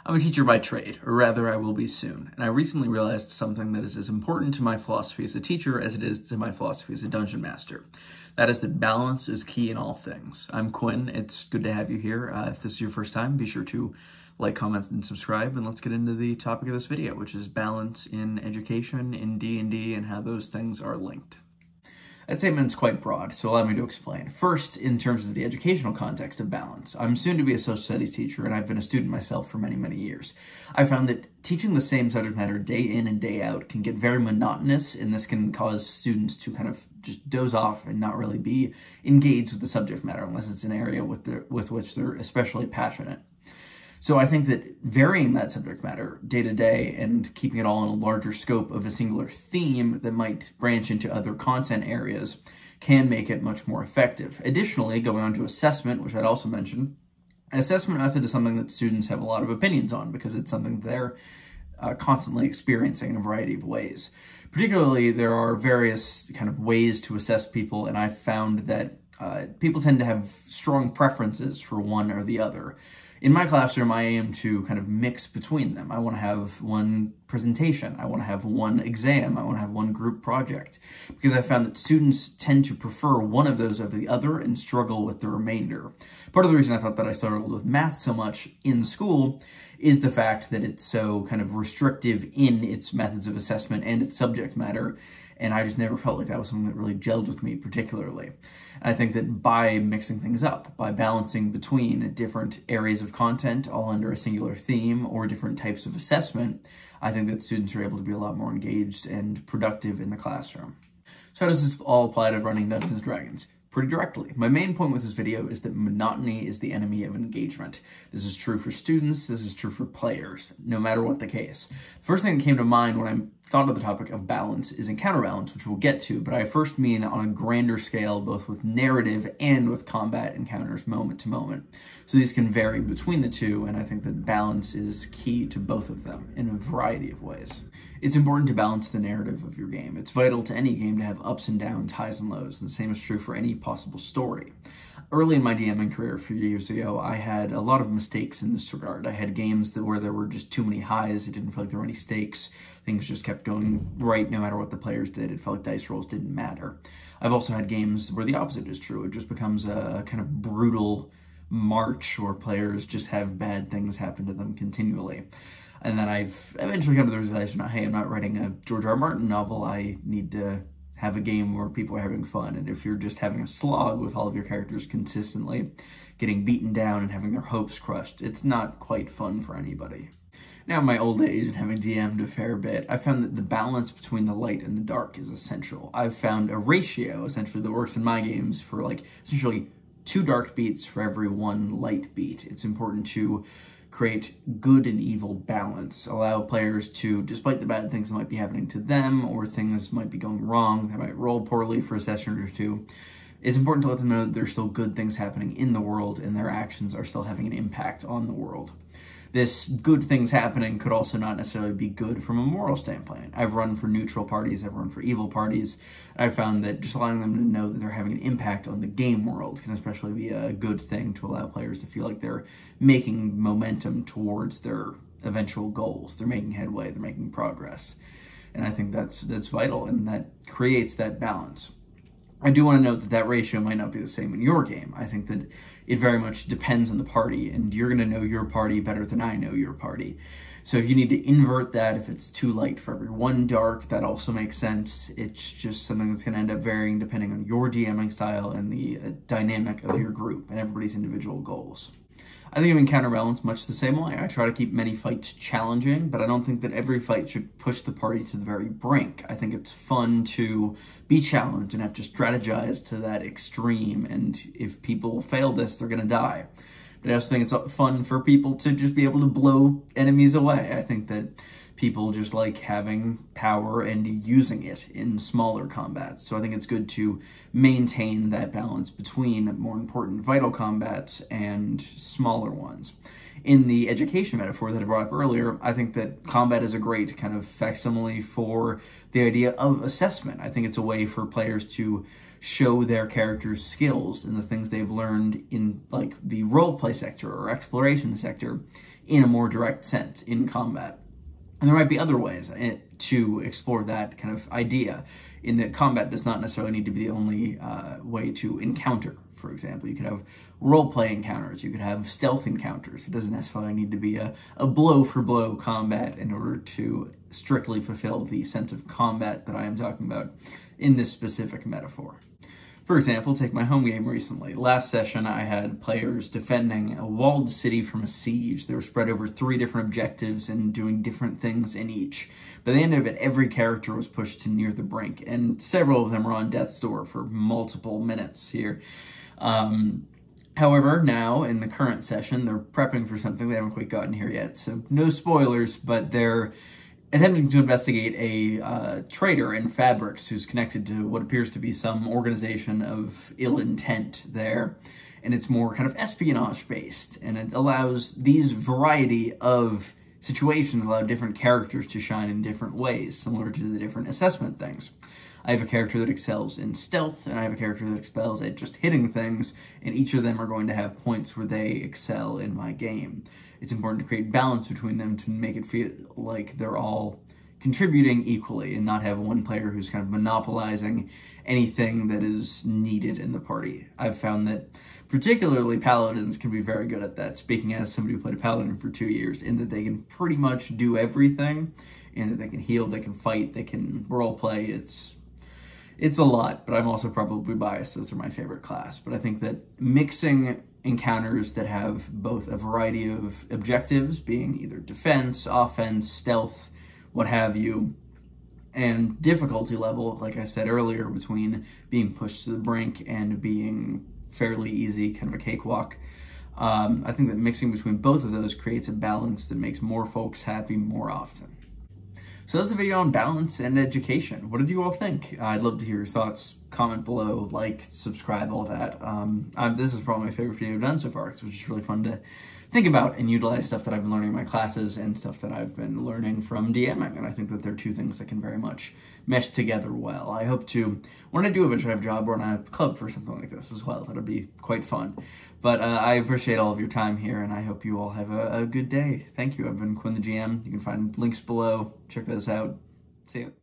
I'm a teacher by trade, or rather I will be soon, and I recently realized something that is as important to my philosophy as a teacher as it is to my philosophy as a dungeon master. That is that balance is key in all things. I'm Quinn, it's good to have you here. If this is your first time, be sure to like, comment, and subscribe, and let's get into the topic of this video, which is balance in education, in D&D, and how those things are linked. That statement's quite broad, so allow me to explain. First, in terms of the educational context of balance, I'm soon to be a social studies teacher, and I've been a student myself for many, many years. I found that teaching the same subject matter day in and day out can get very monotonous, and this can cause students to kind of just doze off and not really be engaged with the subject matter, unless it's an area with which they're especially passionate. So I think that varying that subject matter day to day and keeping it all in a larger scope of a singular theme that might branch into other content areas can make it much more effective. Additionally, going on to assessment, which I'd also mention, assessment method is something that students have a lot of opinions on because it's something they're constantly experiencing in a variety of ways. Particularly, there are various kind of ways to assess people, and I've found that people tend to have strong preferences for one or the other. In my classroom, I aim to kind of mix between them. I want to have one presentation. I want to have one exam. I want to have one group project. Because I found that students tend to prefer one of those over the other and struggle with the remainder. Part of the reason I thought that I struggled with math so much in school is the fact that it's so kind of restrictive in its methods of assessment and its subject matter. And I just never felt like that was something that really gelled with me particularly. And I think that by mixing things up, by balancing between different areas of content all under a singular theme or different types of assessment, I think that students are able to be a lot more engaged and productive in the classroom. So how does this all apply to running Dungeons & Dragons? Pretty directly. My main point with this video is that monotony is the enemy of engagement. This is true for students, this is true for players, no matter what the case. The first thing that came to mind when I thought of the topic of balance is in counterbalance, which we'll get to, but I first mean on a grander scale, both with narrative and with combat encounters moment to moment. So these can vary between the two, and I think that balance is key to both of them in a variety of ways. It's important to balance the narrative of your game. It's vital to any game to have ups and downs, highs and lows, and the same is true for any possible story. Early in my DMing career a few years ago, I had a lot of mistakes in this regard. I had games where there were just too many highs, it didn't feel like there were any stakes, things just kept going right no matter what the players did, it felt like dice rolls didn't matter. I've also had games where the opposite is true, it just becomes a kind of brutal march where players just have bad things happen to them continually. And then I've eventually come to the realization, hey, I'm not writing a George R. R. Martin novel, I need to have a game where people are having fun. And if you're just having a slog with all of your characters consistently getting beaten down and having their hopes crushed, it's not quite fun for anybody. Now in my old age and having DM'd a fair bit, I found that the balance between the light and the dark is essential. I've found a ratio, essentially, that works in my games for essentially 2 dark beats for every 1 light beat. It's important to create good and evil balance, allow players to, despite the bad things that might be happening to them or things might be going wrong, they might roll poorly for a session or two, it's important to let them know that there's still good things happening in the world and their actions are still having an impact on the world. This good things happening could also not necessarily be good from a moral standpoint. I've run for neutral parties, I've run for evil parties. I've found that just allowing them to know that they're having an impact on the game world can especially be a good thing to allow players to feel like they're making momentum towards their eventual goals. They're making headway, they're making progress. And I think that's vital, and that creates that balance. I do want to note that that ratio might not be the same in your game. I think that it very much depends on the party, and you're going to know your party better than I know your party. So if you need to invert that, if it's 2 light for every 1 dark, that also makes sense. It's just something that's going to end up varying depending on your DMing style and the dynamic of your group and everybody's individual goals. I think I'm in counterbalance much the same way. I try to keep many fights challenging, but I don't think that every fight should push the party to the very brink. I think it's fun to be challenged and have to strategize to that extreme, and if people fail this, they're going to die. But I also think it's fun for people to just be able to blow enemies away. I think that people just like having power and using it in smaller combats. So I think it's good to maintain that balance between more important vital combats and smaller ones. In the education metaphor that I brought up earlier, I think that combat is a great kind of facsimile for the idea of assessment. I think it's a way for players to show their characters' skills and the things they've learned in the role play sector or exploration sector in a more direct sense in combat. And there might be other ways to explore that kind of idea, in that combat does not necessarily need to be the only way to encounter. For example, you could have role-play encounters, you could have stealth encounters. It doesn't necessarily need to be a blow-for-blow combat in order to strictly fulfill the sense of combat that I am talking about in this specific metaphor. For example, take my home game recently. Last session, I had players defending a walled city from a siege. They were spread over 3 different objectives and doing different things in each. By the end of it, every character was pushed to near the brink, and several of them were on death's door for multiple minutes here. However, now, in the current session, they're prepping for something. They haven't quite gotten here yet, so no spoilers, but they're attempting to investigate a trader in fabrics who's connected to what appears to be some organization of ill intent there. And it's more kind of espionage-based, and it allows these variety of situations allow different characters to shine in different ways, similar to the different assessment things. I have a character that excels in stealth, and I have a character that excels at just hitting things, and each of them are going to have points where they excel in my game. It's important to create balance between them to make it feel like they're all contributing equally and not have one player who's kind of monopolizing anything that is needed in the party. I've found that particularly paladins can be very good at that, speaking as somebody who played a paladin for 2 years, in that they can pretty much do everything, in that they can heal, they can fight, they can roleplay. It's a lot, but I'm also probably biased as they're my favorite class. But I think that mixing encounters that have both a variety of objectives, being either defense, offense, stealth, what have you, and difficulty level, like I said earlier, between being pushed to the brink and being fairly easy, kind of a cakewalk. I think that mixing between both of those creates a balance that makes more folks happy more often. So that's the video on balance and education. What did you all think? I'd love to hear your thoughts. Comment below, like, subscribe, all that. This is probably my favorite video I've done so far, which is really fun to think about and utilize stuff that I've been learning in my classes and stuff that I've been learning from DMing. And I think that they're 2 things that can very much mesh together well. I hope to, when I do eventually have a job, run a club for something like this as well. That'll be quite fun. But I appreciate all of your time here, and I hope you all have a good day. Thank you. I've been Quinn the GM. You can find links below. Check those out. See you.